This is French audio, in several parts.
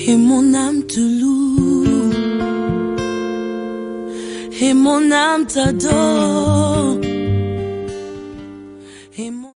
Et mon âme te loue, et mon âme t'adore, et mon...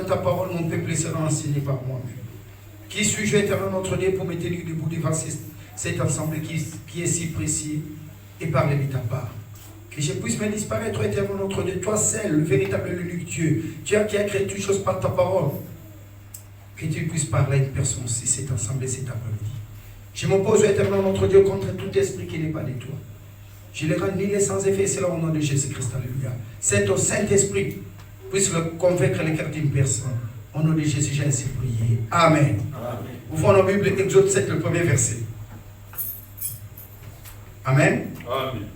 Ta parole, mon peuple sera enseigné par moi-même. Qui suis-je, éternel notre Dieu, pour me tenir debout devant cette assemblée qui est si précis et parler de ta part. Que je puisse me disparaître, éternel notre Dieu, toi seul, le véritable unique Dieu, Dieu qui a créé toutes choses par ta parole. Que tu puisses parler à une personne si cette assemblée cet après-midi. Je m'oppose, éternel notre Dieu, contre tout esprit qui n'est pas de toi. Je les rends nul et sans effet, c'est là au nom de Jésus-Christ, alléluia. C'est au Saint-Esprit puisse le convaincre les cœurs d'une personne. Au nom de Jésus, j'ai ainsi prié. Amen. Ouvrons nos Bibles, Exode 7, le premier verset. Amen. Amen.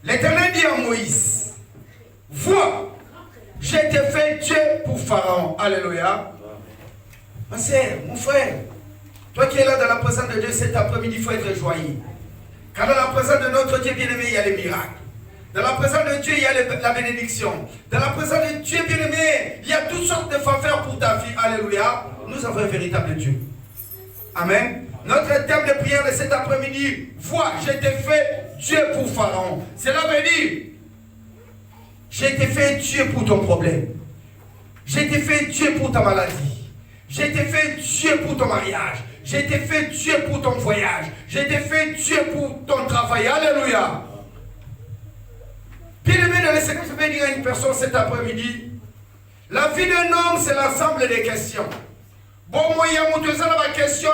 L'Éternel dit à Moïse, vois, je t'ai fait Dieu pour Pharaon. Alléluia. Ma sœur, mon frère, toi qui es là dans la présence de Dieu cet après-midi, il faut être joyeux. Car dans la présence de notre Dieu bien-aimé, il y a les miracles. Dans la présence de Dieu, il y a la bénédiction. Dans la présence de Dieu bien-aimé, il y a toutes sortes de faveurs pour ta vie. Alléluia. Nous avons un véritable Dieu. Amen. Notre thème de prière de cet après-midi, vois, je t'ai fait Dieu pour Pharaon. Cela veut dire, je t'ai fait Dieu pour ton problème. Je t'ai fait Dieu pour ta maladie. Je t'ai fait Dieu pour ton mariage. Je t'ai fait Dieu pour ton voyage. Je t'ai fait Dieu pour ton travail. Alléluia. Bien-aimé dans le Seigneur, je vais dire à une personne cet après-midi, la vie d'un homme, c'est l'ensemble des questions. Bon, moi, il y a mon question,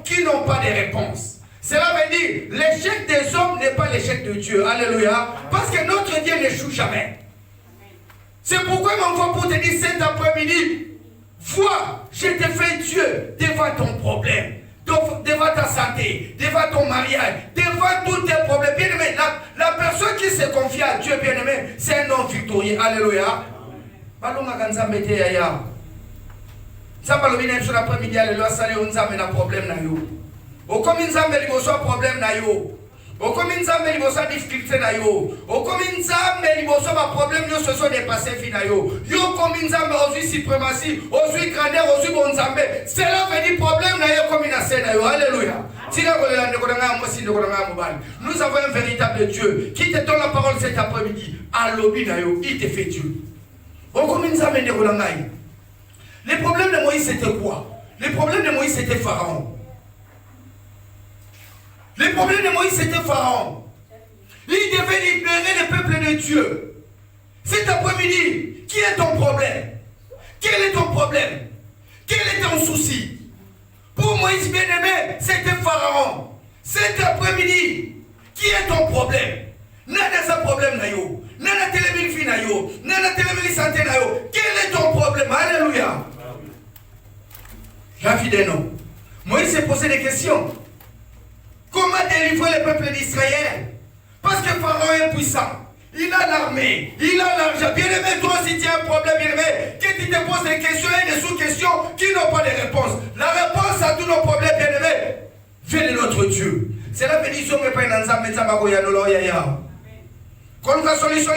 qui n'ont pas de réponse. Cela veut dire, l'échec des hommes n'est pas l'échec de Dieu. Alléluia. Parce que notre Dieu n'échoue jamais. C'est pourquoi il m'envoie pour te dire cet après-midi, vois, je t'ai fait Dieu devant ton problème, devant ta santé, devant ton mariage, devant tous tes problèmes. Bien aimé, la personne qui se confie à à Dieu, bien-aimé, c'est un homme victorieux. Alléluia. Balonga kanzambe te yaya. Nzamba lobi na biso l'après-midi alléluia sali nzambe na problème na yo. Okomi nzambe liboso problème na yo. Okomi nzambe liboso difficulté na yo. Okomi nzambe liboso ba problème yo se sont dépassés fi na yo. Yo komi nzambe ozui suprématie, ozui grandeur, ozui bon nzambe. Cela veut dire problème na yo komi na se na yo. Alléluia. Nous avons un véritable Dieu qui te donne la parole cet après-midi. Alobi na yo, il te fait Dieu. Les problèmes de Moïse c'était quoi? Les problèmes de Moïse c'était Pharaon. Les problèmes de Moïse c'était Pharaon. Il devait libérer le peuple de Dieu. Cet après-midi, qui est ton problème? Quel est ton problème? Quel est ton souci? Pour Moïse bien-aimé, c'était Pharaon. Cet après-midi, qui est ton problème? Nada sa problème na yo. Nada télémil fi na yo. Nada télémil santé na yo. Quel est ton problème? Alléluia. La vie d'un homme. Moïse s'est posé des questions. Comment délivrer le peuple d'Israël? Parce que Pharaon est puissant. Il a l'armée, il a l'argent. Bien-aimé, toi si tu as un problème, bien-aimé, que tu te poses des questions et des sous-questions qui n'ont pas de réponse. La réponse à tous nos problèmes, bien-aimé, vient de notre Dieu. C'est la bénédiction que paye dans sa maison. Quand nous avons solution,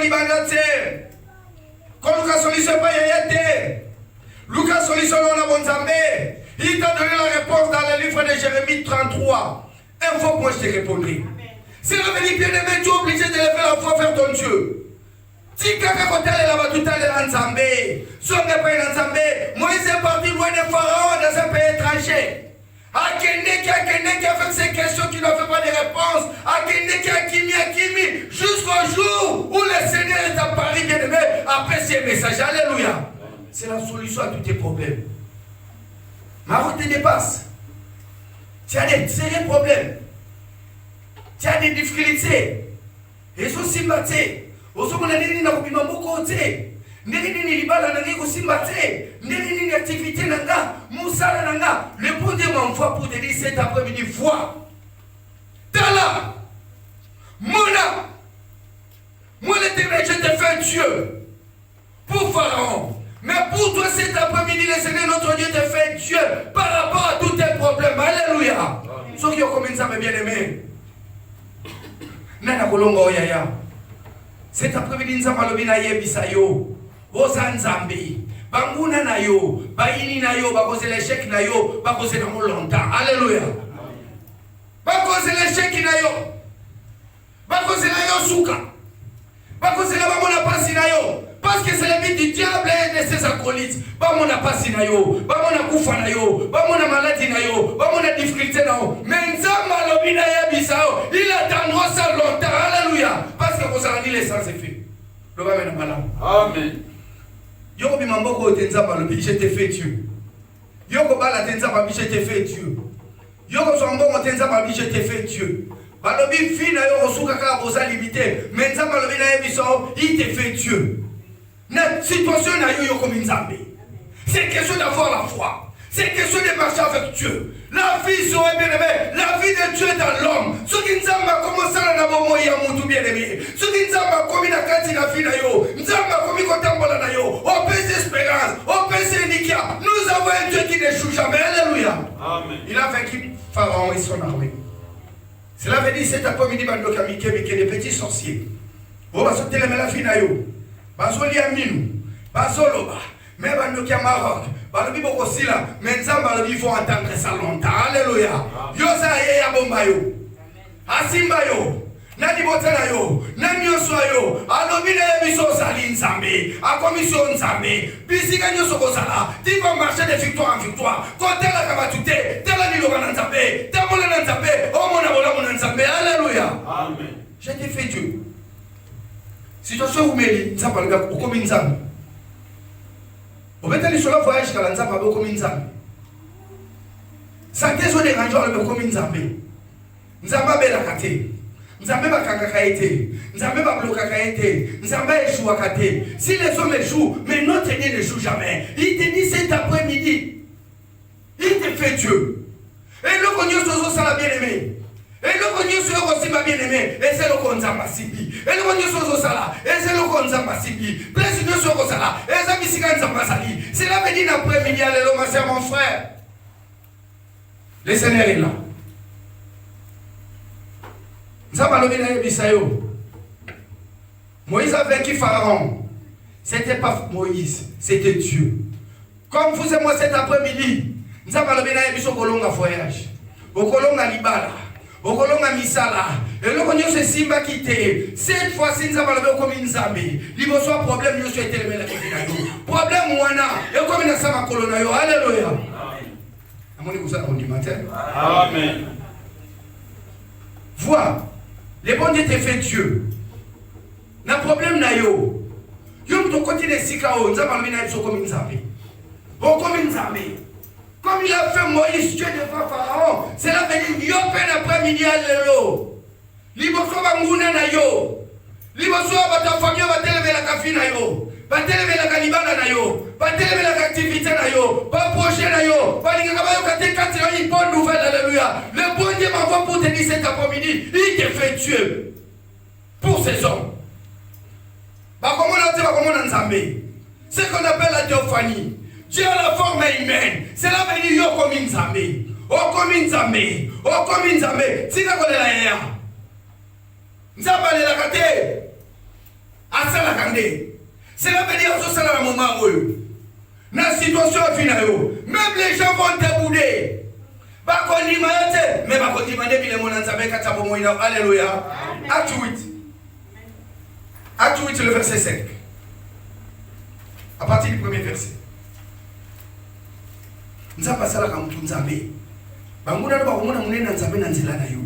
quand nous avons solution, Lucas solution, il t'a donné la réponse dans le livre de Jérémie 33. Il faut que moi je te répondrai. C'est la vérité, bien-aimé, tu es obligé de lever la foi vers ton Dieu. Si quelqu'un est là-bas tout à l'heure en Zambé, Moïse est parti loin de Pharaon dans un pays étranger. Akende qui avec ces questions qui n'ont pas de réponse. Akende qui a Kimi, jusqu'au jour où le Seigneur est apparu, bien-aimé, après ces messages. Alléluia. C'est la solution à tous tes problèmes. Ma route te dépasse. Tu as des sérieux problèmes. Tu as des difficultés. Et ça aussi, Oso mona nini na kubima moko te. Nini libala na ngiko simba te. Nini activité nanga, musala nanga. Le bon Dieu m'envoie pour te dire cet après-midi, vois. Tala. Mona. Moi l'Éternel, je te fais Dieu. Pour Pharaon. Mais pour toi cet après-midi, le Seigneur notre Dieu te fait Dieu par rapport à tous tes problèmes. Alléluia. Ceux qui ont commencé à me bien aimer. Nana kolonga oyaya. Cet après-midi, nous avons le yebisa yo. Oza nzambe. Banguna na yo. Baini na yo. Bakose l'échec na yo. Bakose na mo longtemps. Alléluia. Bakose l'échec na yo. Bakose na yo souka. Bakose na bamona pasi na yo. Parce que c'est le but du diable et de ses acolytes. Bamona pasi na yo. Bamona kufa na yo. Bamona maladie na yo. Bamona difficulté na yo. Mais nzamba lobi na yebisa yo. Il attendra ça longtemps. Alléluia. Parce que vous avez dit l'essence est fait. Le va maintenant malade. Amen. Yoko bimamboko tenzamba lobi je te fais Dieu. Yoko bala tenzamba je te fais Dieu. Yoko songongo tenzamba je te fais Dieu. Balobi fina yoko suka ka boza limité. Mais nzamba lobi na yebiso il te fait Dieu. La situation na yoko minzambe. C'est question d'avoir la foi. C'est question de marcher avec Dieu. La vie serait bien aimée. La vie de Dieu est dans l'homme. Ce qui nous a commencé à la bomo ya mutu bien aimé. Ce qui nous a commis la kati na vie na yo. Nous avons commis kotambola na yo. On peut espérance. On peut iniquia. Nous avons un Dieu qui n'échoue jamais. Alléluia. Amen. Il a vaincu Pharaon et son armée. Cela veut dire cet après-midi bando kamike mike des petits sorciers. On va sauter la vie na yo. Bazoli aminu. Bazoloba. Mais bando qui a Maroc. Balobi boko sila, mais nzamba balobi faut entendre ça longtemps. Alléluia. Yosa ya bomba yo. Asimba yo. Nani botana yo. Nani yoso yo. Alobi na biso sali nzambe. A commission nzambe. Bisika nyoso kosala. Tu vas marcher de victoire en victoire. Côté la kabatute, tela ni loba nzambe. Tamola nzambe. O mona bola mona nzambe. Alléluia. Amen. Je t'ai fait Dieu. Situation où meli nzamba le gars comme nzambe. Vous mettez sur le voyage quand l'anzamba va comme nzambe. Ça qu'est-ce que les gens le comme nzambe. Nzamba bela kate. Nzambe ba kaka été. Nzambe ba bloka été. Nzamba échoue kate. Si les hommes échouent, mais notre Dieu n'échoue jamais. Il te dit cet après-midi. Il te fait Dieu. Et le cognos sozo ça la bien-aimé. Et le connu sur aussi ma bien-aimé, et c'est le konzamba sibi. Et le connu sur Sala, et c'est le konzamba sibi. Président sur Sala, et c'est Missigan Zambasali. C'est la médine après-midi, allez, mon frère. Le Seigneur est là. Moïse a vaincu Pharaon. C'était pas Moïse, c'était Dieu. Comme vous et moi cet après-midi, nous avons un voyage. Au Colonga Libala. Au Colonga Misala. Et le Cognon se Simba quitté. Cette fois-ci, nous avons le comme une Zambie. Il y a un problème, nous sommes tellement problème, Moana. Et comme nous sommes à Colonayo. Alléluia. Amen. Vois, les bons Dieu te fait Dieu. Le problème n'a yo. Yo me continue sikao. Nous avons le comme une Zambie. Oh, comme une Zambie. Comme il a fait Moïse, Dieu devant Pharaon, c'est là que yo peine après-midi à l'élo. Liboso banguna na yo. Liboso bata famille va téléver la café na yo. Va téléver la canibala na yo. Va téléver la activité na yo. Va projet na yo. Va linga ba yo kate kate na une bonne nouvelle, alléluia. Le bon Dieu m'envoie pour te dire cet après-midi, il te fait Dieu pour ces hommes. Bah comment on dit, bah comment on Nzambé. C'est ce qu'on appelle la théophanie. Dieu a la forme humaine. C'est là que dit yo comme une Nzambé. Oh comme une Nzambé. Oh comme une Nzambé. Si ka kolela ya. Nzamba le la kate. Asa la kande. C'est là que dit on sala la moment où. Na situation finale. Même les gens vont te bouder. Ba ko ni mayote, mais ba ko demander bile mon Nzambé kata bo moina. Alléluia. Acte 8. Acte 8 le verset 5. À partir du premier verset. Nzamba sala ka mutu Nzambe. Banguna ba komona munena Nzambe na nzela na yo.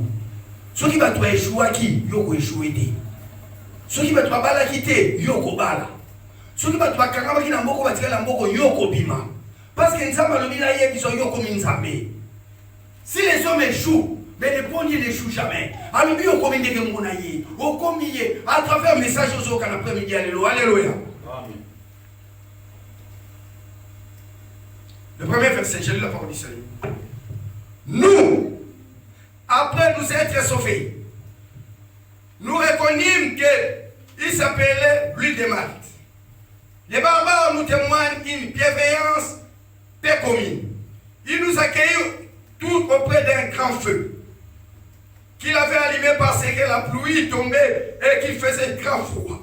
Soki ba to échouer ki yo ko échouer te. Soki ba to bala ki te yo ko bala. Soki ba to kanga ba ki na mboko ba tikala mboko yo ko bima. Parce que Nzamba lo bila ye biso yo ko Nzambe. Si les hommes échouent, mais les bons Dieu n'échouent jamais. Alors yo ko ndenge mona ye. O komiye à travers message aux kana après-midi alléluia. Alléluia. Amen. Le premier verset, j'ai lu la parole du Seigneur. Nous, après nous être sauvés, nous reconnûmes qu'il s'appelait l'huile de Malte. Les barbares nous témoignent une bienveillance peu commune. Ils nous accueillent tous auprès d'un grand feu qu'il avait allumé parce que la pluie tombait et qu'il faisait grand froid.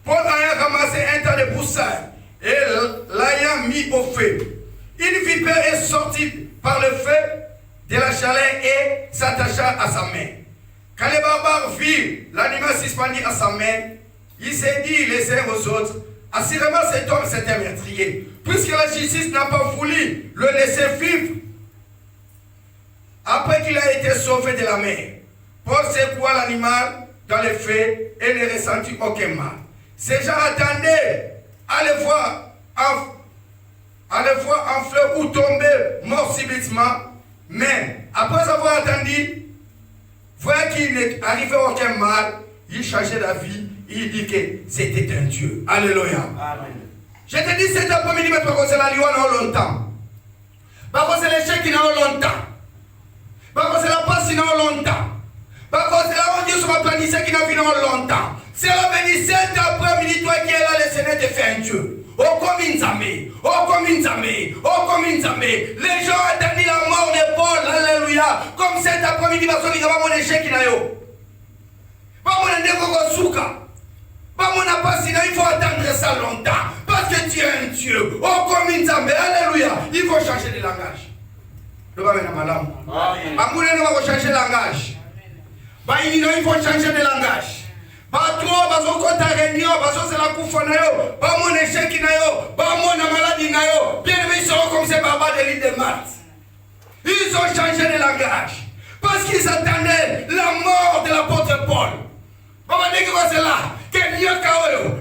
Paul a ramassé un tas de broussailles et l'ayant mis au feu. Une vipère est sortie par le feu de la chaleur et s'attacha à sa main. Quand les barbares virent l'animal suspendu à sa main, ils se dirent les uns aux autres, assurément cet homme s'était meurtrier, puisque la justice n'a pas voulu le laisser vivre. Après qu'il a été sauvé de la mer, Paul secoua l'animal dans le feu et ne ressentit aucun mal. Ces gens attendaient à le voir en fleur ou tomber mort subitement, mais après avoir attendu, voyant qu'il n'arrivait aucun mal, il changeait d'avis, il dit que c'était un Dieu. Alléluia. Amen. Je te dis cet après-midi, mais parce que c'est la loi n'a longtemps. Parce que c'est l'échec qui n'a longtemps. Parce que c'est la passe qui n'a longtemps. Parce que c'est la Dieu sur ma planification qui n'a vu longtemps. C'est la béni cet après-midi, toi qui es là, le Seigneur te fait un Dieu. Oh comme une Nzambe, oh comme une Nzambe, oh comme une Nzambe. Les gens ont attendu la mort de Paul, alléluia. Comme cet après-midi, parce qu'il y a mon échec qui n'a eu. Pas mon ndeko souka. Pas mon apasina, il faut attendre ça longtemps. Parce que tu es un Dieu. Oh comme une Nzambe, alléluia. Il faut changer de langage. Le va venir madame. Amoulé ne va changer de langage. Il faut changer de langage. Batro bazokota réunion bazo c'est la kufa na yo ba mon échec na yo ba mon maladie na yo bien aimé ils seront comme ces barbares de l'île de Malte. Ils ont changé de langage parce qu'ils attendaient la mort de l'apôtre Paul. Baba dès que c'est là que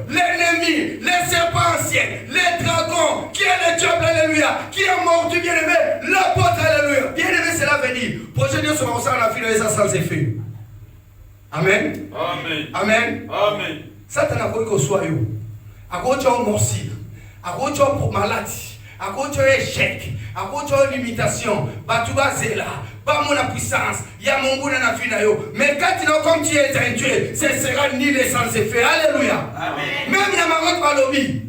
l'ennemi, les serpents anciens, les dragons, qui est le diable, alléluia, qui est mort du bien-aimé, l'apôtre, alléluia. Bien-aimé, c'est l'avenir. Prochain Dieu sera au sein de la vie de ça sans effet. Amen. Amen. Amen. Amen. Satan a quoi que soit yo. A quoi tu as morsure. A quoi tu as maladie. A quoi tu as échec. A quoi tu as limitation. Batuba zela. pas mon puissance, il y a mon goût dans la vie. Mais quand tu es comme tu es un Dieu, ce sera nul et sans effet. Alléluia. Amen. Même dans ma route par lobby,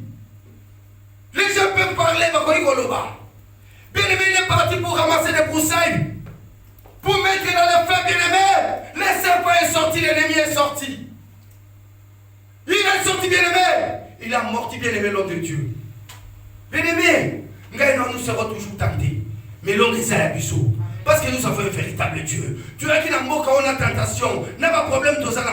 les gens peuvent parler, bien aimé, il est parti pour ramasser des broussailles, pour mettre dans le feu, bien aimé. Le serpent est sorti, l'ennemi est sorti. Il est sorti, bien aimé. Il a morti, bien aimé, l'homme de Dieu. Bien aimé, nous serons toujours tentés. Mais l'homme des Ayabiso. Parce que nous avons un véritable Dieu. Tu as qui n'a pas quand on a tentation, n'a pas de problème de ça.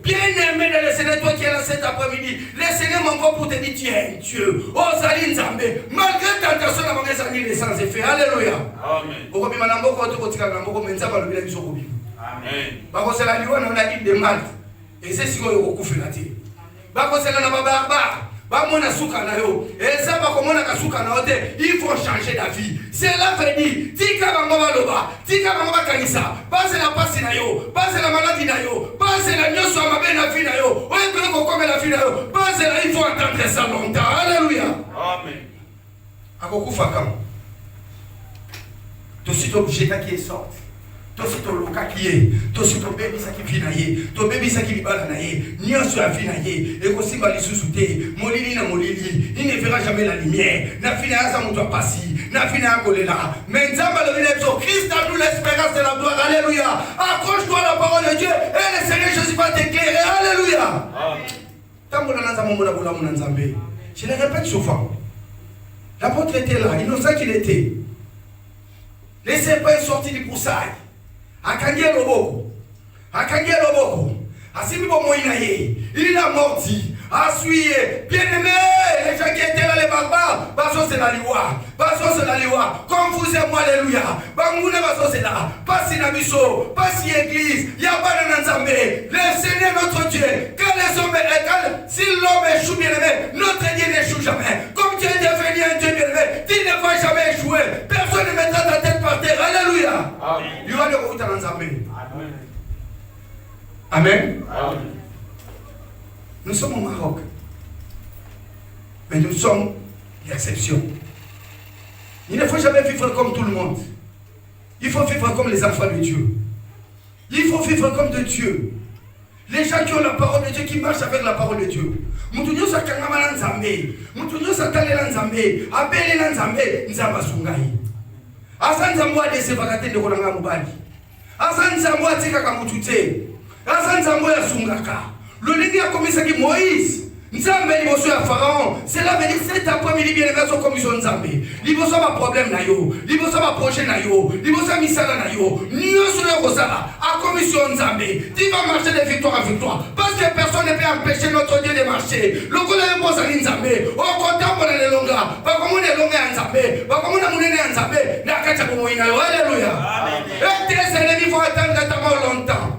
Bien aimé de le Seigneur, toi qui es là cet après-midi, le Seigneur m'envoie pour te dire tu es un Dieu. Oh Saline Zambé, malgré tentation, n'a pas de sans effet. Alléluia. Amen. Parce que la loi, on a dit de Malte. Et c'est ce qu'on a fait là. Parce que la barbare. Il faut changer d'avis. C'est là que dit Tika Bangova, Tika Bangova Kanisa, pas la passe nayo, pas la maladie nayo, pas la nyoso à ma belle la fille nayo, comme la fille nayo, pas il faut attendre ça longtemps. Alléluia. Amen. À beaucoup fakam. Tout ce objet qui est sorti. Tout ce loka qui est, tout ce bébé qui vit naïe, tout bébé qui vit bas naïe, ni en soit vie naïe, et aussi va les sous-souter, molili na molili, il ne verra jamais la lumière, n'a fini à ça mon doigt passi, n'a fini à coller là. Mais Zamba le vénèbre, Christ a nous l'espérance de la gloire, alléluia. Accroche-toi à la parole de Dieu, et le Seigneur Jésus va t'éclairer, alléluia. Tant qu'on a mon Nzambé, je le répète souvent, l'apôtre était là, innocent qu'il était. Les serpents sont sortis du broussailles. Akangie loboko, Asimi Moïnaye, il a morti, assuyé, bien aimé, les gens qui étaient là, les barbares, Basso c'est la loi, comme vous et moi, alléluia, Bangouna Basso c'est là, pas si Nabiso, pas si église, Yabana Nanzambé, le Seigneur notre Dieu, quand les hommes si l'homme échoue, bien aimé, notre Dieu n'échoue jamais, comme tu es devenu un Dieu bien aimé, tu ne vas jamais échouer, personne ne mettra ta tête par terre, alléluia. Amen. Amen. Nous sommes au Maroc. Mais nous sommes l'exception. Il ne faut jamais vivre comme tout le monde. Il faut vivre comme les enfants de Dieu. Il faut vivre comme de Dieu. Les gens qui ont la parole de Dieu, qui marchent avec la parole de Dieu. Mutunyo sa kangama nzambe. Mutunyo sa tale nzambe. Abele nzambe. Nzamba sungai. Asa nzambo adese vakate de konanga mubali. Asa nzambo atika kamutute. Asa nzambo ya sungaka. Lolingi a commis ça qui Moïse. Nzambe liboso ya Pharaon. Cela veut dire cet après-midi bien les commission Nzambe. Liboso ba problème na yo. Liboso ba projet na yo. Liboso misala na yo. Nyoso ya kozala. A commission Nzambe. Tu vas marcher de victoire en victoire. Parce que personne ne peut empêcher notre Dieu de marcher. Le gola est bosa Nzambe. Au content pour les longa. Pas comme on est longa Nzambe. Pas comme on a monnaie Nzambe. Na kacha pour moina. Alléluia. Amen. Et tes ennemis vont attendre tellement longtemps.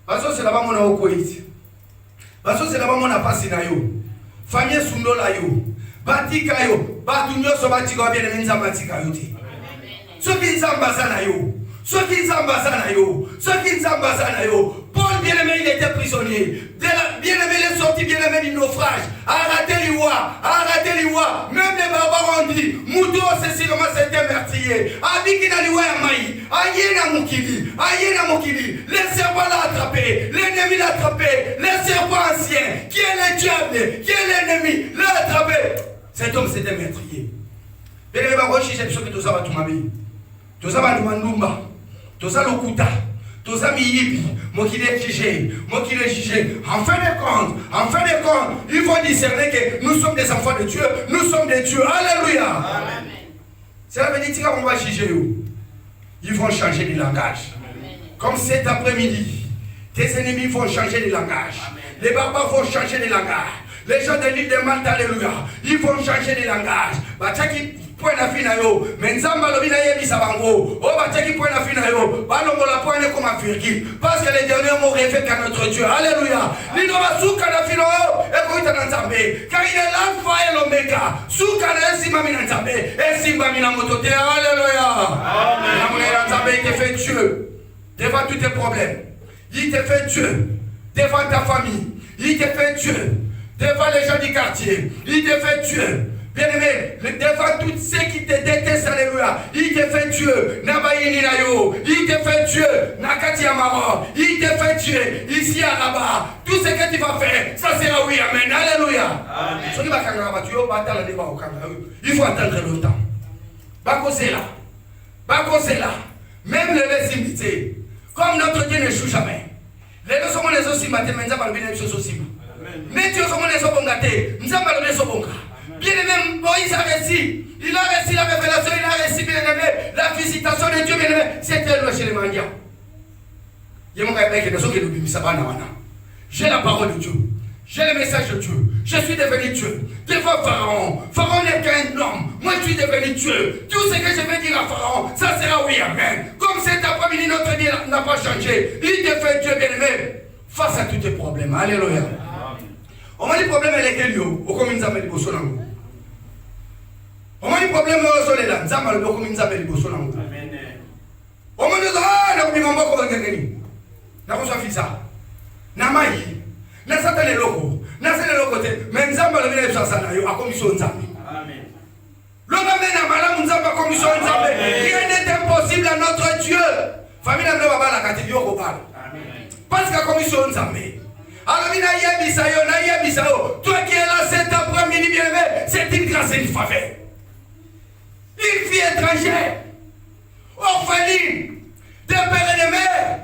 Parce que c'est là-bas mon aokoïti. Parce que c'est là-bas mon apasi na yo. Famille sundola yo. Batika yo. Batunyo so batika bien aimé nzambatika yo te. Ceux qui nzambaza na yo. Ceux qui nzambaza na yo. Ceux qui nzambaza na yo. Paul bien aimé il était prisonnier. Bien aimé il est sorti bien aimé du naufrage. Arrêtez l'Iwa. Même les barbares ont dit Mouto c'est sûrement c'était meurtrier. Abikina l'Iwa ya maï. Ayena Mokili. Le serpent l'a attrapé. L'ennemi l'a attrapé. Le serpent ancien. Qui est le diable? Qui est l'ennemi? L'a attrapé. Cet homme c'était meurtrier. Bien aimé barochi j'ai besoin que tout ça va tout m'habiller. Tout ça va nous mandumba. Tout ça l'okuta. Tout ça miyibi. Moi qui l'ai jugé. En fin de compte, il faut discerner que nous sommes des enfants de Dieu. Nous sommes des dieux. Alléluia. Amen. Cela veut dire qu'on va juger eux. Ils vont changer de langage. Amen. Comme cet après-midi, tes ennemis vont changer de langage. Amen. Les barbares vont changer de langage. Les gens de l'île de Malte, alléluia, ils vont changer de langage. Bataki point à fin yo, mais Nzamba lobina yebi sabango. Oh bataki point à fin yo, balongo la point comme un virgule. Parce que les derniers mots révèlent qu'à notre Dieu. Alléluia. L'innova souka na fin yo, et koita Nzambe. Car il est l'alpha et l'oméga. Souka na esima mina Nzambe, esima mina motote. Alléluia. Amen. La Nzambe il te fait Dieu devant tous tes problèmes. Il te fait Dieu devant ta famille. Il te fait Dieu devant les gens du quartier. Il te fait Dieu Bien-aimé, devant tous ceux qui te détestent, alléluia, il te fait Dieu. Nabayini Nayo, il te fait Dieu. Nakati Amaro, il te fait Dieu. Ici à Rabat, tout ce que tu vas faire, ça sera oui, amen. Alléluia. Il faut attendre longtemps. Bakosela. Même les imiter. Comme notre Dieu n'échoue jamais. Les deux sont les aussi matés, mais nous avons bien les choses aussi. Mais Dieu sont les autres gâtés. Nous avons les autres. Bien aimé, Moïse a réussi. Il a réussi la révélation, il a réussi bien aimé la visitation de Dieu bien aimé. C'était loin chez les mendiants. J'ai la parole de Dieu. J'ai le message de Dieu. Je suis devenu Dieu. Devant Pharaon. Pharaon n'est qu'un homme. Moi je suis devenu Dieu. Tout ce que je vais dire à Pharaon, ça sera oui, amen. Comme cet après-midi, notre Dieu n'a pas changé. Il te fait Dieu bien aimé. Face à tous tes problèmes. Alléluia. On m'a dit problème avec Elio. Au comme il nous a mis le bosso dans nous. On m'a dit problème avec Zolela. Nous avons le bosso comme il nous a mis le bosso dans nous. On m'a dit ah, n'a pas mis mon bosso dans nous. N'a pas fait ça. N'a pas eu. N'a pas fait le logo. N'a pas fait le logo. Mais nous avons le bien ça na yo à commission Nzambe. Amen. L'homme n'a pas nous avons commission Nzambe. Rien n'est impossible à notre Dieu. Famille n'a pas la catégorie au bal. Parce qu'à commission Nzambe. Alors, toi qui es là cet après-midi, bien-aimé, c'est une grâce et une faveur. Une fille étrangère, orpheline, des pères et des mères.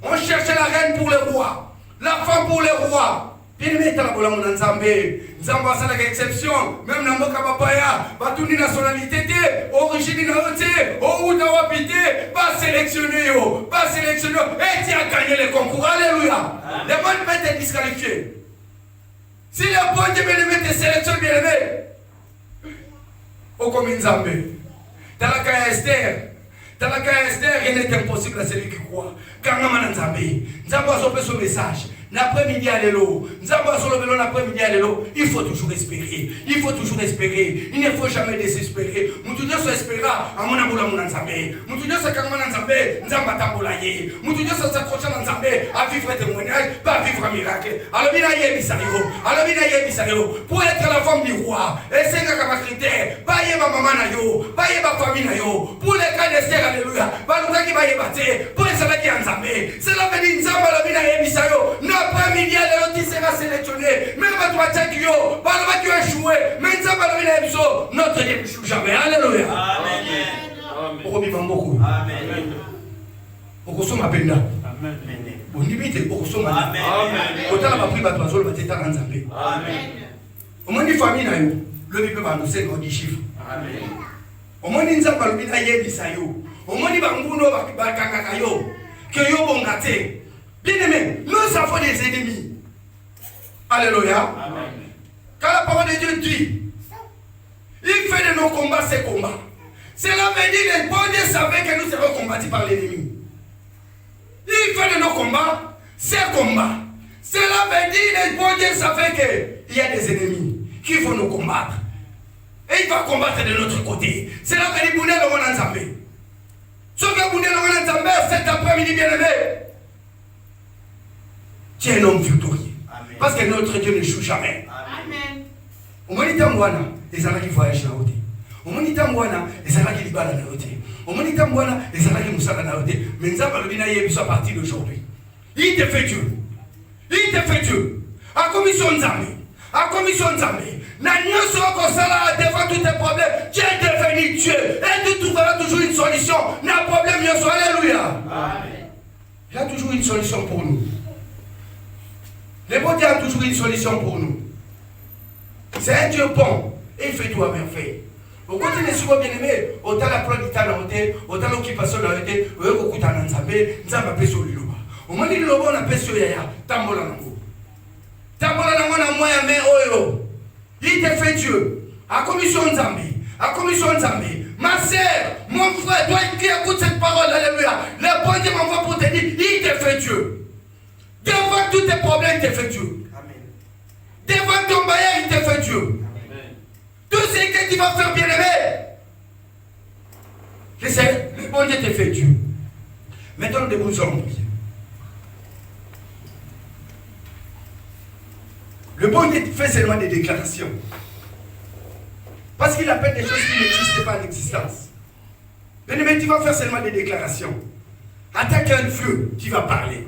On cherchait la reine pour le roi, la femme pour le roi. Bien-aimé, tu as la mon Nzambé. Nzamba, c'est l'exception. Même dans mon Kabapaya, pas toute nationalité, origine nationalité, où tu as habité, pas sélectionné, pas sélectionné, et tu as gagné le concours. Alléluia. Le monde peut te disqualifier. Si le bon Dieu bien-aimé te sélectionne, bien-aimé, au comme Nzambé. Dans la cas Esther, rien n'est impossible à celui qui croit. Quand on a Nzambé, Nzamba a son message. L'après-midi à l'élo, il faut toujours espérer. Il faut toujours espérer. Il ne faut jamais désespérer. Moutoudjo s'espéra à mon amour à mon Nzambé. Moutoudjo s'accroche à Nzambé, Nzamba tambolaye. Moutoudjo s'accroche à Nzambé à vivre un témoignage, pas vivre un miracle. Alors, pour être la femme du roi, et c'est un critère, pas y ma maman nayo, pas y ma famille nayo. Pour les cas d'Esther, alléluia, pas le cas qui va y battre, pour les salariés qui en Nzambé. C'est la venue Nzamba, la vie nayo, bisayo. Après-midi, tu seras sélectionné. Même à toi, tu as échoué. Mais notre Dieu ne joue jamais. Alléluia. Amen. Amen. Okosoma penda. Amen. Ondibite okosoma. Amen. Kotala ba priba to azolo bateta na Nzambe. Amen. Omoni famille na yo, le bible ba nous c'est di chiffre. Amen. Omoni Nzamba lobi na yebisa yo. Omoni ba nguno ba kangaka yo. Que yo bongate. Bien-aimé, nous avons des ennemis. Alléluia. Amen. Quand la parole de Dieu dit, il fait de nos combats ses combats. Cela veut dire que le bon Dieu savait que nous serons combattus par l'ennemi. Il fait de nos combats ses combats. Cela veut dire que le bon Dieu savait qu'il y a des ennemis qui vont nous combattre. Et il va combattre de notre côté. Cela veut dire que Boundé le Rwanda Nzambé. Ce que Boundé le Rwanda Nzambé, cet après-midi bien-aimé, tu es un homme victorieux. Amen. Parce que notre Dieu ne joue jamais. Amen. Au moment où les gens qui voyagent dans la route. Au moment où les gens qui libèrent dans la route. Au moment où les gens qui moussent dans la route. Mais nous avons dit à partir d'aujourd'hui. Il te fait Dieu. Il te fait Dieu. À commission Nzambe. À commission Nzambe. N'ayons pas devant tous tes problèmes. Tu es devenu Dieu. Et tu trouveras toujours une solution. N'a problème, alléluia. Amen. Il y a toujours une solution pour nous. Le bon Dieu a toujours une solution pour nous. C'est un Dieu bon. Et il fait tout à merveille. Au côté des souvent bien-aimés, autant la plante d'État dans l'hôtel, autant l'occupation dans l'hôtel, au lieu de Nzambe, Nzambe appelle sur l'Iloba. Au moment où l'Iloba, on appelle sur Yaya, Tambola Nango. Tambola Nango na moya mais oyo. Il te fait Dieu. À commission Nzambe. À commission Nzambe. Ma sœur, mon frère, toi qui écoutes cette parole, alléluia. Le bon Dieu m'envoie pour te dire, il te fait Dieu. Devant tous tes problèmes, il te fait Dieu. Amen. Devant ton bailleur, il te fait Dieu. Amen. Tout ce que tu vas faire, bien-aimé, je sais, le bon Dieu te fait Dieu. Maintenant, nous allons prier. Le bon Dieu fait seulement des déclarations. Parce qu'il appelle des choses qui n'existent pas en existence. Mais tu vas faire seulement des déclarations. Attaque un Dieu, tu vas parler.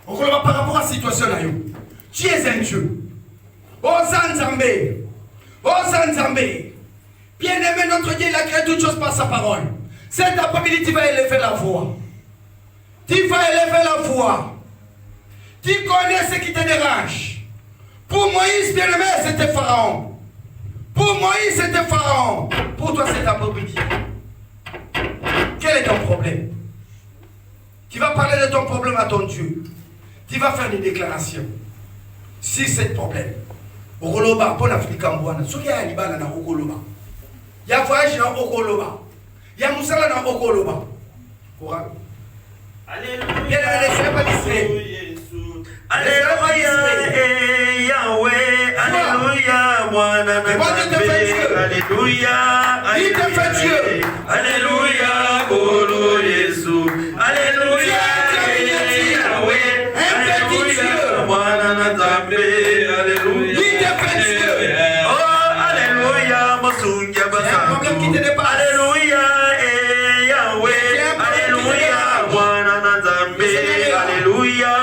On va par rapport à la situation là. Tu es un Dieu. Ozanzambe. Bien-aimé, notre Dieu, il a créé toutes choses par sa parole. Cet après-midi, tu vas élever la voix. Tu vas élever la voix. Tu connais ce qui te dérange. Pour Moïse, bien-aimé, c'était Pharaon. Pour Moïse, c'était Pharaon. Pour toi, c'est après-midi. Quel est ton problème? Tu vas parler de ton problème à ton Dieu. Tu vas faire des déclarations. Si c'est le problème. Okoloba, pour l'Afrique en bois, ce qui est à Liban, na Okoloba. Il y a voyage dans Okoloba. Il y a Moussala dans Okoloba. Courant. Alléluia. Alléluia, Yahweh, Alléluia, moi, Alléluia, Alléluia, Kolo Yesu, Alléluia, Yahweh, Alléluia, moi, Alléluia, oh, Alléluia, Mosungia Basa, Alléluia, Yahweh, Alléluia, moi, Alléluia.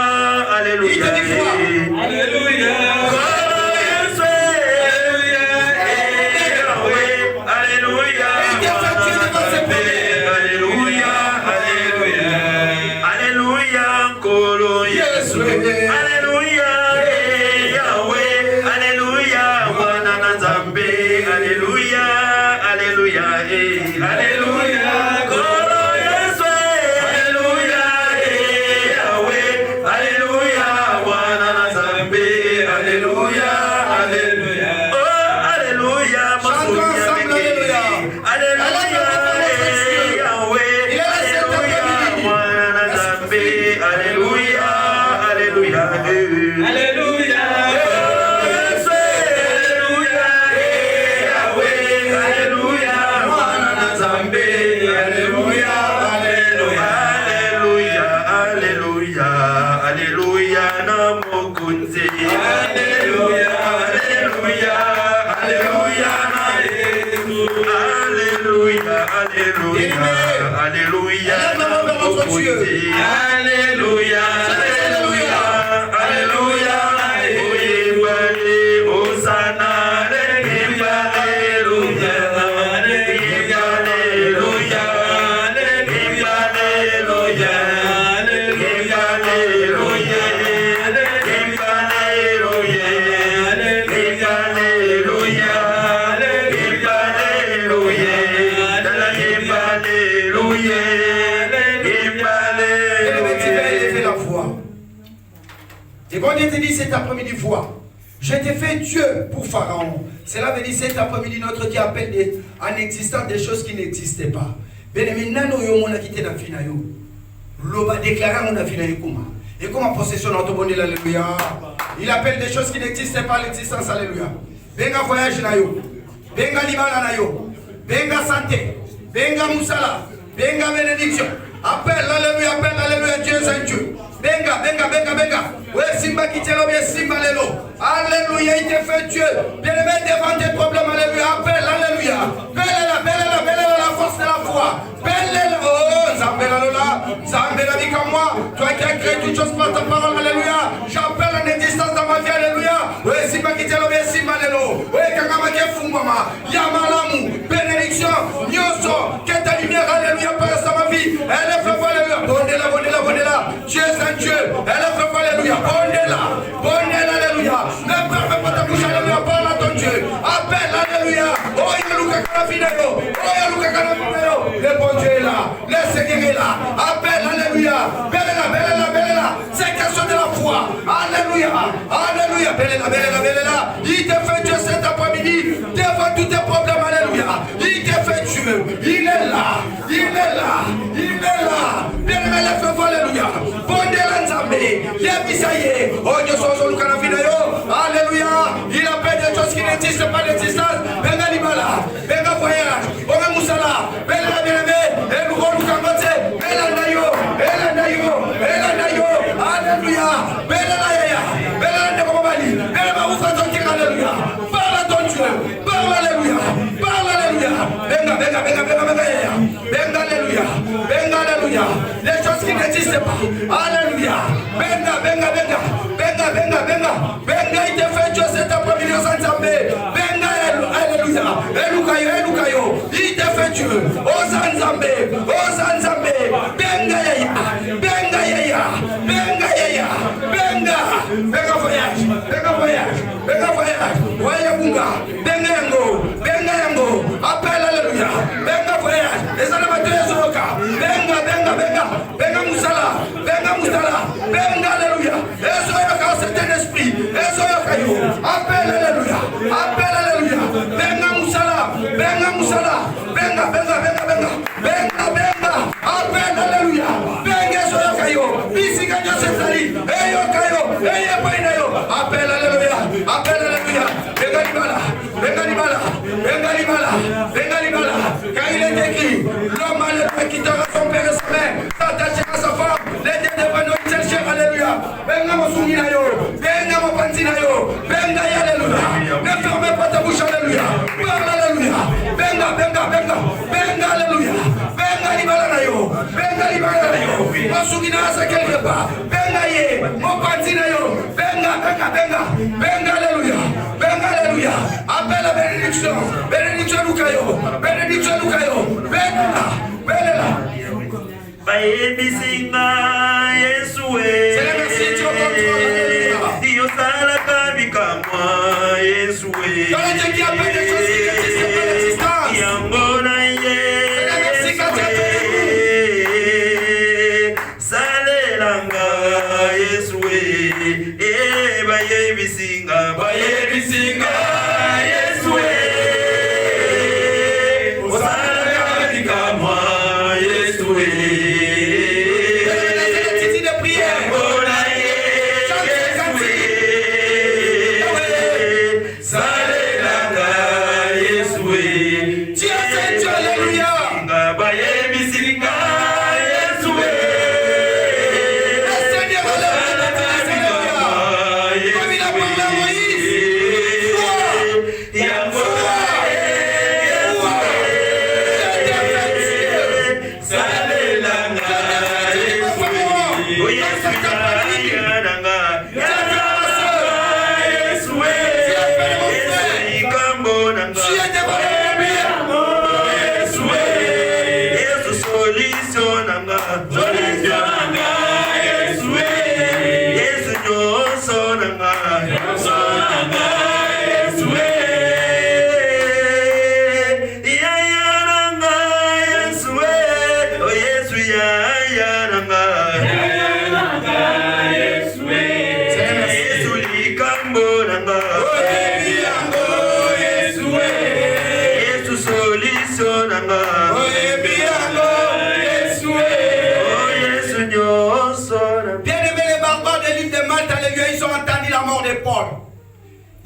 Alléluia. Alléluia. Et bon Dieu te dit cet après-midi, vois, je t'ai fait Dieu pour Pharaon. Cela veut dire cet après-midi, notre Dieu appelle en existence des choses qui n'existaient pas. Et comme possession notre bon Dieu, alléluia. Il appelle des choses qui n'existaient pas l'existence, alléluia. Benga voyage na yo, benga libala na yo, benga santé, benga moussala, benga bénédiction. Appelle, alléluia, Dieu est un Dieu. Benga. Ouais, Simba qui tient bien Simba lelo. Alléluia, il te fait Dieu. Bien-aimé, devant tes problèmes, alléluia. Appelle, alléluia. Belle la force de la foi. Belle, oh, Zambela dit comme moi. Toi qui as créé toutes choses par ta parole, alléluia. J'appelle en existence dans ma vie, alléluia. Ouais, Simba qui tient bien Simba lelo. Ouais, Kangama qui est Fumama. Yamalamu, bénédiction, Nyoso, que ta lumière, alléluia, passe dans ma vie. Elle est fait, alléluia. Bondela. Dieu est un Dieu. Elle est fait, alléluia. Bondela, alléluia. Ne permets pas ta bouche, alléluia. Parle à ton Dieu. Appelle, alléluia. Oh, Yaluka Kanafinayo. Le bon Dieu est là. Le Seigneur est là. Appelle, alléluia. Belle là. C'est question de la foi. Alléluia. Belle là. Il te fait Dieu cet après-midi. Devant tous tes problèmes, alléluia. Il te fait Dieu. Il est là. Bien-aimé, lève-toi, alléluia. Bondela Nzambe. Yebisaye. Oh, Dieu soit son alléluia. Il appelle des choses qui n'existent pas d'existence. Benga Libala. Benga voyage. Benga Moussala. Benga bien-aimé. Et nous allons commencer. Bella Nayo. Alléluia. Bella Naya. Bella Ndekobali. Bella Maoufa Tonki. Alléluia. Parle à ton Dieu. Parle, alléluia. Dieu. Ozanzambe, Ozanzambe, Benga Yaya, Benga Yaya, Benga Yaya, Benga, Benga voyage, Benga voyage, Benga voyage, Waya Bunga, Benga Yango, Benga Yango, appel Alléluia, Benga voyage, les animateurs Zoroka, Benga, Benga, Benga, Benga Moussala, Benga Moussala, Benga Alléluia, Ezoyoka, certain esprit, Ezoyoka yo, appel Alléluia, appel Alléluia, Benga Moussala, Benga Moussala, Benga, Benga, Benga, Benga, Benga, Benga, appel Alléluia, Benga Ezoyoka yo, Bisika Nyosefali, Eyoka yo, Eyepaina yo, appel Alléluia, appel Alléluia, Benga Libala, Benga Libala, Benga Libala, Benga Libala, car il est écrit, l'homme malheureux quittera son père et sa mère, s'attachera à sa femme, les dieux devront nous chercher, Alléluia, Benga Mosungina yo, Benga Mopantina yo, Benga Alléluia, ne fermez pas ta bouche, Alléluia, parle Alléluia, Benga, Benga, Benga, Benga Alléluia, Benga Libala na yo, Benga Libala na yo, Mosungina sa quelque part, Benga ye, Mopantina yo, Benga, Benga, Benga, Benga Alléluia, Benga Alléluia, appelle la bénédiction, bénédiction Lucayo, bénédiction Lucayo, Benga, Benga. Bayebisinga Yesue. C'est le merci tu au contrôle. Dio sala kabikamwa Yesue. Quand le Dieu qui appelle des choses qui n'existent pas l'existence. Yangona ye. C'est le merci quand tu as Salelanga Yesue. Bayebisinga Bayebisinga Yesue. Osala kabikamwa Yesue.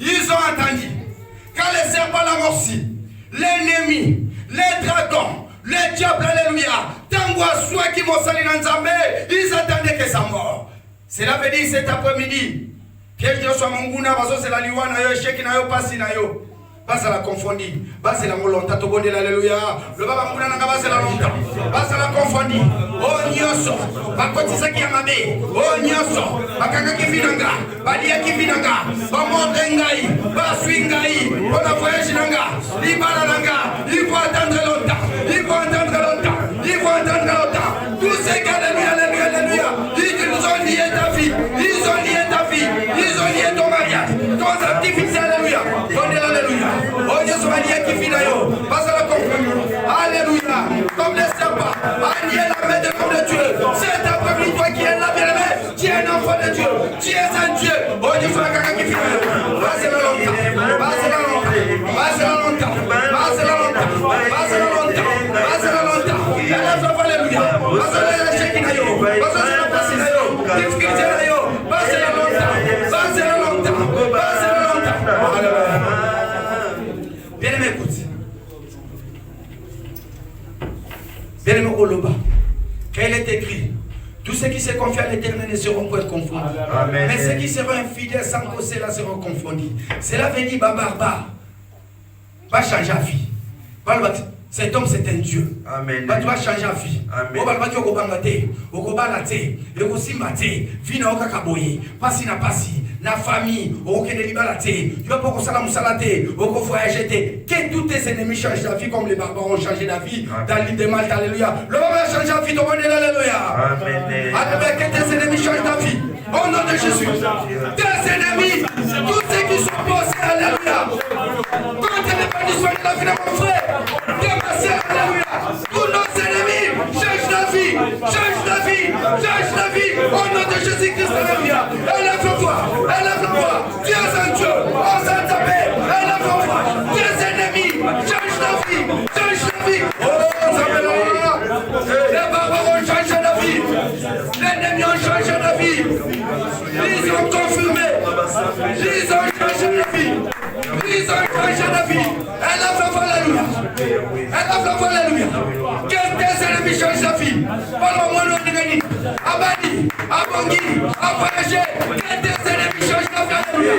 Ils ont entendu quand les serpents l'amorcent, l'ennemi, les dragons, les diables, alléluia, tango soit qui m'ont sali dans Nzambé, ils attendaient que ça mort. Cela veut dire cet après-midi, Pierre Dieu soit mon gouna, c'est la liwana, yo, cheki na yo, passi na yo. Basa la confondi, basa la molonta, to bonde l'alléluia. Le baba muna nanga basa la lonta, basa la confondi. Oh nyoso, bakotisa ki amabe. Oh nyoso, bakanga ki finanga, badia ki finanga, bamonde ngai, basui ngai, ona voyage nanga, libala nanga, il faut attendre longtemps, il faut attendre longtemps, il faut attendre longtemps. Tous ces gars, alléluia, alléluia, alléluia, ils ont lié ta fille, ils ont lié ta fille, ils ont lié ton mariage, ton petit-fils, alléluia, bonne alléluia. Oh Dieu soit lié qui finit yo, passe à la conférence, alléluia, comme les serpents, allié la main de l'homme de Dieu, c'est ta famille, toi qui es là, bien-aimé, tu es un enfant de Dieu, tu es un Dieu, oh Dieu soit la caca qui finit yo, passe la longtemps, passe la longtemps, passe la longtemps, passe la longtemps, passe la longtemps, passe la longtemps, et la femme, alléluia, passe la chèque na yo, passe la passe na yo, difficulté na yo, passe la longtemps, passe la longtemps, passe la longtemps, alléluia. Bien-aimé, écoute. Bien-aimé, Oloba. Quand il est écrit, tous ceux qui se confient à l'Éternel ne seront point confondus. Amen. Mais ceux qui seront infidèles sans cause, ceux-là seront confondus. Cela veut dire, barbare, pas changer la vie. Cet homme, c'est un Dieu. Amen. Tu vas changer la vie. Amen. On va le na famille, tu vas pas que tous tes ennemis changent la vie comme les barbares ont changé la vie dans l'île de Malte. Alléluia. Le va changer la vie. Alléluia. Amen. Que tes ennemis changent ta vie. Au nom de Jésus. Tes ennemis, tous ceux qui sont posés, alléluia. Quand tu n'es pas disponible de la vie de mon frère, de ma sœur, alléluia. Tous nos ennemis changent la vie. Change la vie. Change la vie. Au nom de Jésus-Christ, alléluia. Élève-toi. Élève-toi. Tu es un Dieu. On s'en taper. Élève-toi. Tes ennemis changent la vie. Change la vie. Oh, ça me l'a. Les barbares ont changé la vie. Les ennemis ont changé la vie. Ils ont confirmé. Ils ont changé la vie. Ils ont changé la vie. Élève-toi, alléluia. Élève-toi, alléluia. Que tes ennemis changent la vie. Parle-moi, nous, Abadi, Abongi, Abayaje, que tes ennemis changent la vie, alléluia.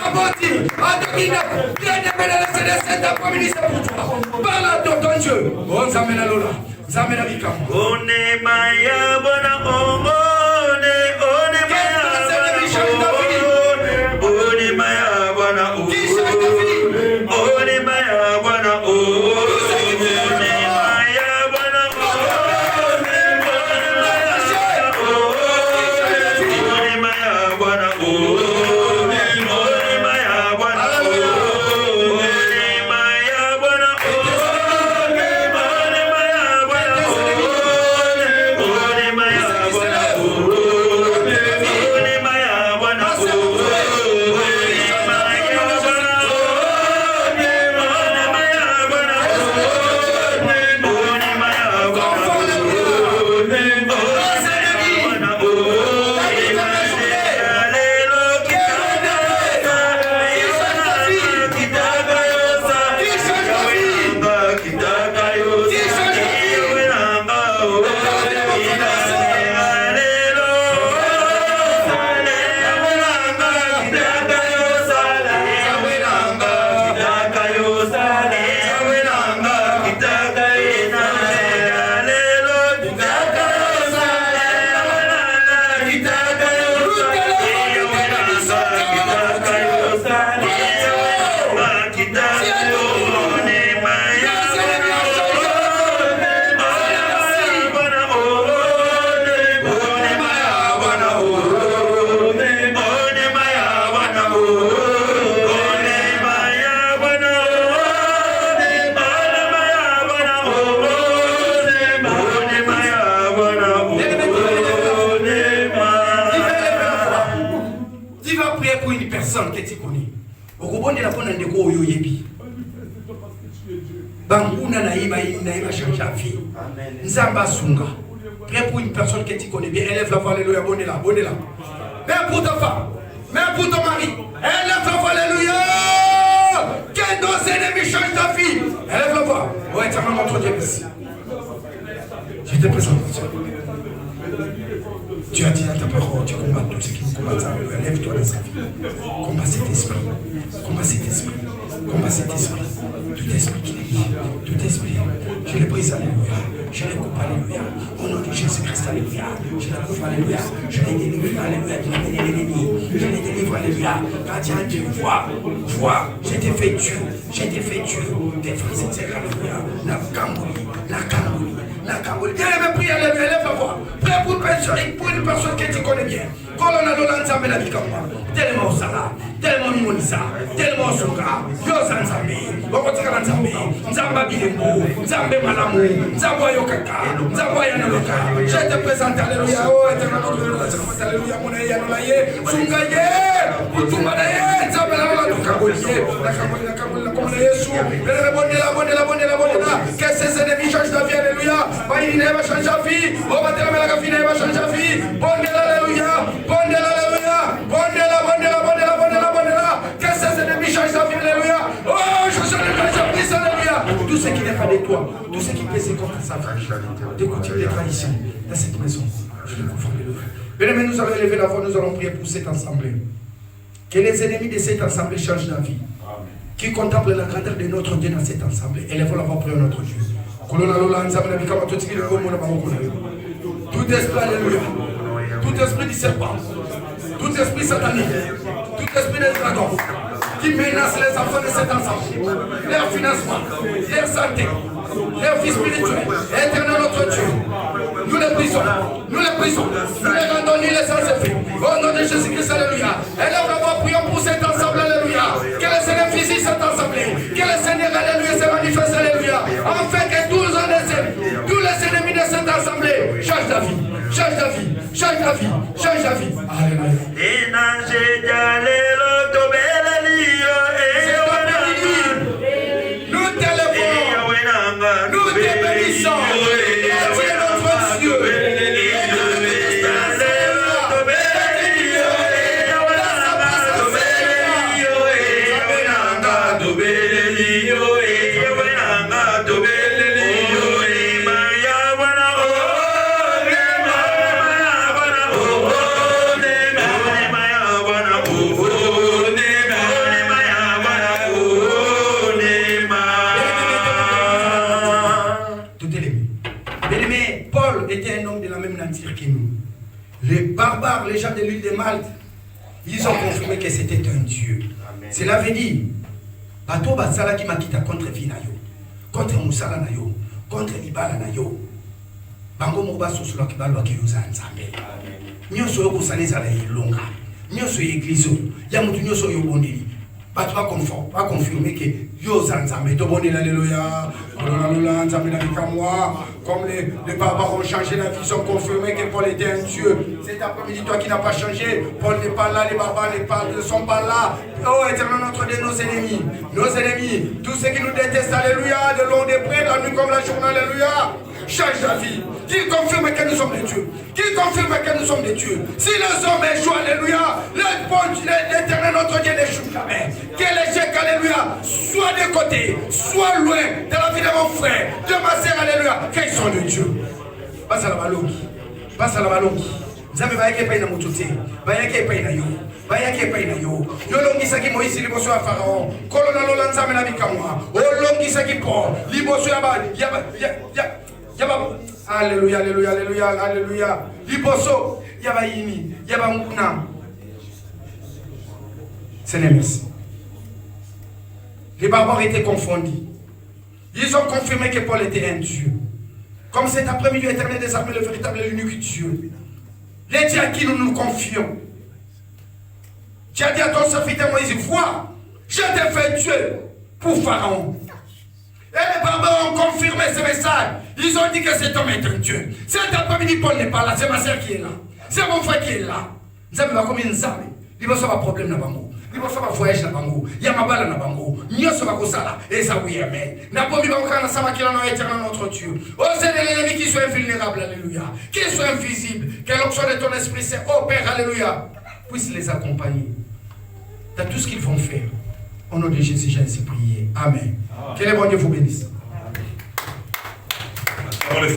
Aboti, Adokina, viens de laisser cet après-midi pour toi. Parle à ton Dieu. On s'amène à l'Ola. S'amène à Vika. On est Maya, bona, on est Maya, on est Maya, bona, Qui change ta vie? on est Maya, bona, Que tu connais. Okubonde la pona ndeko oyo yebi. Banguna na iba change la vie. Nzamba sunga. Prêt pour une personne que tu connais bien. Élève la voix, alléluia. Bonne là. Même pour ta femme. Même pour ton mari. Élève la voix, alléluia. Que nos ennemis changent ta vie. Élève la voix. Ouais, tu vas montrer Dieu ici. Je te présente. Tu as dit à ta parole, tu combats tout ce qui nous combat. Lève-toi dans sa vie. Combat cet esprit. Combat cet esprit. Combat cet esprit. Tout esprit qui est lié. Tout esprit. Je le brise, alléluia. Je le coupe, alléluia. Au nom de Jésus-Christ, alléluia. Je le coupe, alléluia. Je les délivre, alléluia. Je les délivre, alléluia. Gardien de Dieu, vois. J'ai été fait Dieu. Tes frères et sœurs, alléluia. La Cambouli. Bien aimé, prie, alléluia. Lève la voix. Prie pour une personne que tu connais bien. Colonna Lolanzambe la vie comme moi. Tellement au Sala, tellement Mimonisa, tellement au Soka, Yosa Nzambe, Okotika Nzambe, Nzamba Bilembo, Nzambe Malamu, Nzamba Yokaka, Nzamba Yanaloka. Je te présente, alléluia, oh éternel, alléluia, mon aïe, Yanolaye, Sungaye, Utumanaye, Nzamba la Kaboliye, la Kaboliye, Yesu, la que ces ennemis changent la vie, alléluia, Baïne va changer la vie, on va terminer la vie, va changer la vie, bonne alléluia. Que ces ennemis changent la vie, alléluia. Oh, je suis alléluia. Tout ce qui n'est pas de toi, tout ce qui pèse contre sa vie, de coutumes, de traditions, dans cette maison, je le couvre, alléluia. Bien-aimés, nous allons élever la voix, nous allons prier pour cette assemblée. Que les ennemis de cette assemblée changent la vie. Qui contemple la grandeur de notre Dieu dans cette assemblée. Élevons la voix pour notre Dieu. Tout esprit, alléluia. Tout esprit du serpent, tout esprit satanique, tout esprit des dragons qui menace les enfants de cet ensemble, leur financement, leur santé, leur vie spirituelle, éternel notre Dieu. Nous les brisons, nous les brisons, nous les rendons les sans effet. Au nom de Jésus-Christ, alléluia. Et là, nous prions pour cet ensemble, alléluia. Que le Seigneur visite cette assemblée, que le Seigneur, alléluia, se manifeste, alléluia. Afin que tous les ennemis de cette assemblée changent d'avis, changent d'avis, changent d'avis, changent d'avis. Alléluia. Nous t'élevons, nous te bénissons. Tu es notre Dieu. Les barbares, les gens de l'île de Malte, ils ont confirmé que c'était un Dieu. Cela veut dire, bateau basala qui m'a quitté contre Vinayo, contre Moussala Nayo, contre Ibala Nayo, Bango Moba Sosula Kibalwa Kiyuza Nzambe. Nyoso Yoko Saleza la Ilonga, Nyoso Yegliso, Yamutu Nyoso Yobondeli. Bateau va confirmer que Yosa Nzambe, Tobondeli, alléluia, alléluia, Nzambe Navikamwa. Comme les barbares ont changé la vie, ils ont confirmé que Paul était un Dieu. Cet après-midi, toi qui n'as pas changé, Paul n'est pas là, les barbares ne sont pas là. Oh, éternel, notre Dieu, nos ennemis, tous ceux qui nous détestent, alléluia, de long, de près, la nuit comme la journée, alléluia, change la vie. Qui confirme que nous sommes des dieux. Qui confirme que nous sommes des dieux. Si les hommes échouent, alléluia, l'éternel, notre Dieu, n'échoue jamais. Que l'échec, alléluia, soit de côté, soit loin de la vie de mon frère, de ma sœur, alléluia. Qu'ils sont de Dieu. Passe à la balongi. Passe à la balongi. Nzambe bayake pa ina mututi. Bayake pa ina yo. Bayake pa ina yo. Yolongisa ki Moïse liboso ya Pharaon. Kolona lola Nzambe na bikamwa. Olongisa ki Paul liboso ya ba alléluia, alléluia, alléluia, alléluia. Liboso yaba yini, yaba mukuna. Seigneur, merci. Les barbares étaient confondus. Ils ont confirmé que Paul était un Dieu. Comme cet après-midi éternel des armées, le véritable et l'unique Dieu. Les dieux à qui nous nous confions. Tu as dit à ton serviteur Moïse, vois, je t'ai fait Dieu pour Pharaon. Et les barbares ont confirmé ce message. Ils ont dit que cet homme est un Dieu. Cet après-midi, Paul n'est pas là. C'est ma soeur qui est là. C'est mon frère qui est là. Nzambe va comme une Nzambe. Il va avoir un problème là-bas. Il va faire un voyage là-bas. Il y a ma balle là-bas. Il y a ce là. Et ça, oui, amen. N'a pas mis un sama qui est éternel notre Dieu. Oh, c'est l'ennemi qui soit invulnérable, alléluia. Qui soit invisible. Que l'onction de ton esprit, c'est, oh Père, alléluia, puisse les accompagner dans tout ce qu'ils vont faire. Au nom de Jésus, j'ai ainsi prié. Amen. Que le bon Dieu vous bénisse. Amen.